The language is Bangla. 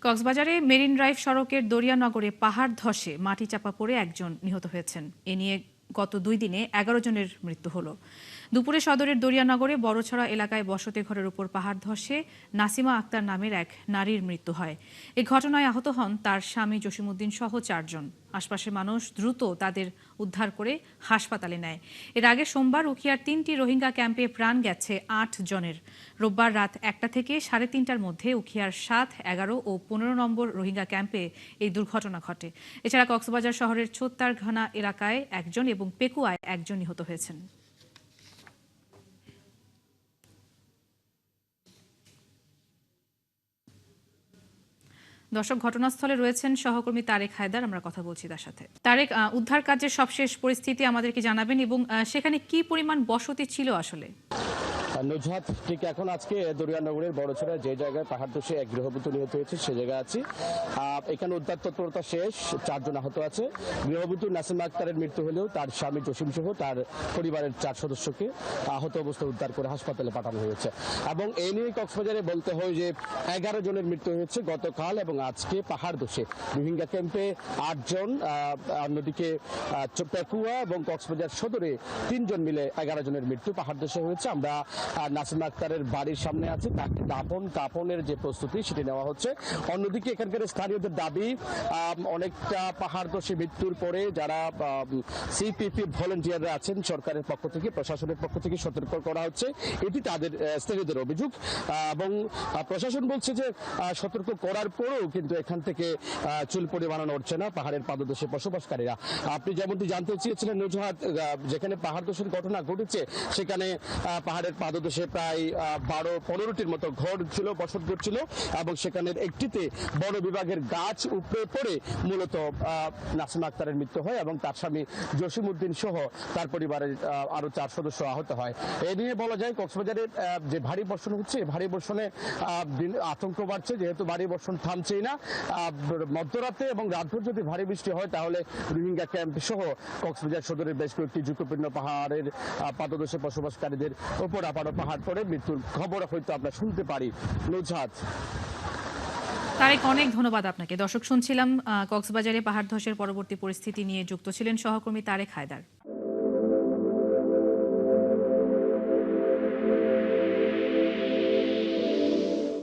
কক্সবাজারে মেরিন ড্রাইভ সড়কের দরিয়ানগরে পাহাড় ধসে মাটি চাপা পড়ে একজন নিহত হয়েছেন। এ নিয়ে গত 2 দিনে 11 জনের মৃত্যু হলো। দুপুরে সদরের দরিয়ানগরে বড়ছড়া এলাকায় বসতি ঘরের উপর পাহাড় ধসে নাসিমা আক্তার নামের এক নারীর মৃত্যু হয়। এই ঘটনায় আহত হন তার স্বামী জসিমউদ্দিন সহ 4 জন। আশপাশের মানুষ দ্রুত তাদের উদ্ধার করে হাসপাতালে নেয়। এর আগে সোমবার উখিয়ার 3টি রোহিঙ্গা ক্যাম্পে প্রাণ গেছে 8 জনের। রোববার রাত 1টা থেকে 3:30টার মধ্যে উখিয়ার 7, 11 ও 15 নম্বর রোহিঙ্গা ক্যাম্পে এই দুর্ঘটনা ঘটে। এছাড়া কক্সবাজার শহরের ছোত্তারঘানা এলাকায় একজন এবং পেকুয়ায় একজন নিহত হয়েছেন। দর্শক, ঘটনাস্থলে রয়েছেন সহকর্মী তারেক হায়দার। আমরা কথা বলছি তার সাথে। তারেক, উদ্ধার কাজের সবশেষ পরিস্থিতি আমাদেরকে জানাবেন এবং সেখানে কি পরিমাণ বসতি ছিল আসলে? নুজহাত, ঠিক এখন আজকে দরিয়ানগরের বড়ছড়া যে জায়গায় পাহাড় ধসে এক গৃহবধূ নিহত হয়েছে সে জায়গায় আছি। এখানে উদ্ধার তৎপরতা শেষ, 4 জন আহত আছে। গৃহবধূ নাসিমা আক্তারের মৃত্যু হলেও তার স্বামী জসিম সহ তার পরিবারের 4 সদস্যকে আহত অবস্থায় উদ্ধার করে হাসপাতালে পাঠানো হয়েছে। এবং এই নিয়ে কক্সবাজারে বলতে হয় যে 11 জনের মৃত্যু হয়েছে গতকাল এবং আজকে পাহাড় ধসে। রোহিঙ্গা ক্যাম্পে 8 জন, অন্যদিকে পেকুয়া এবং কক্সবাজার সদরে 3 জন মিলে 11 জনের মৃত্যু পাহাড় ধসে হয়েছে। আমরা নাসিমা আক্তারের বাড়ির সামনে আছে, তাকে দাফনের যে প্রস্তুতি সেটি নেওয়া হচ্ছে। অন্যদিকে এখানকার স্থানীয়দের দাবি, অনেকটা পাহাড় ধসে মৃত্যুর পরে যারা সিপিপি ভলেন্টিয়াররা আছেন সরকারের পক্ষ থেকে, প্রশাসনের পক্ষ থেকে সতর্ক করা হচ্ছে, এটি তাদের স্থানীয়দের অভিযোগ। এবং প্রশাসন বলছে যে সতর্ক করার পরেও কিন্তু এখান থেকে চুলপড়ি বানানো হচ্ছে না পাহাড়ের পাদদেশে বসবাসকারীরা। আপনি যেমনটি জানতে চেয়েছিলেন নুজহাত, যেখানে পাহাড় ধসের ঘটনা ঘটেছে সেখানে পাহাড়ের পাদদেশে প্রায় 12-15টির মতো ঘর ছিল, বসতঘর ছিল এবং সেখানের একটিতে বন বিভাগের গাছ উপড়ে পড়ে মূলত নাসিমা আক্তারের মৃত্যু হয় এবং তার স্বামী জসিমউদ্দিন সহ তার পরিবারের আরো 4 সদস্য আহত হয়। এ নিয়ে বলা যায় কক্সবাজারে যে ভারী বর্ষণ হচ্ছে, ভারী বর্ষণে আতঙ্ক বাড়ছে, যেহেতু ভারী বর্ষণ থামছেই না। মধ্যরাতে এবং রাতভর যদি ভারী বৃষ্টি হয় তাহলে রোহিঙ্গা ক্যাম্প সহ কক্সবাজার সদরের বেশ কয়েকটি ঝুঁকিপূর্ণ পাহাড়ের পাদদেশে বসবাসকারীদের উপর আবারও পাহাড় পড়ে মৃত্যুর খবর হয়তো আমরা শুনতে পারি। নুজহাত। তারেক, অনেক ধন্যবাদ আপনাকে। দর্শক, শুনছিলাম কক্সবাজারে পাহাড় ধসের পরবর্তী পরিস্থিতি নিয়ে যুক্ত ছিলেন সহকর্মী তারেক হায়দার।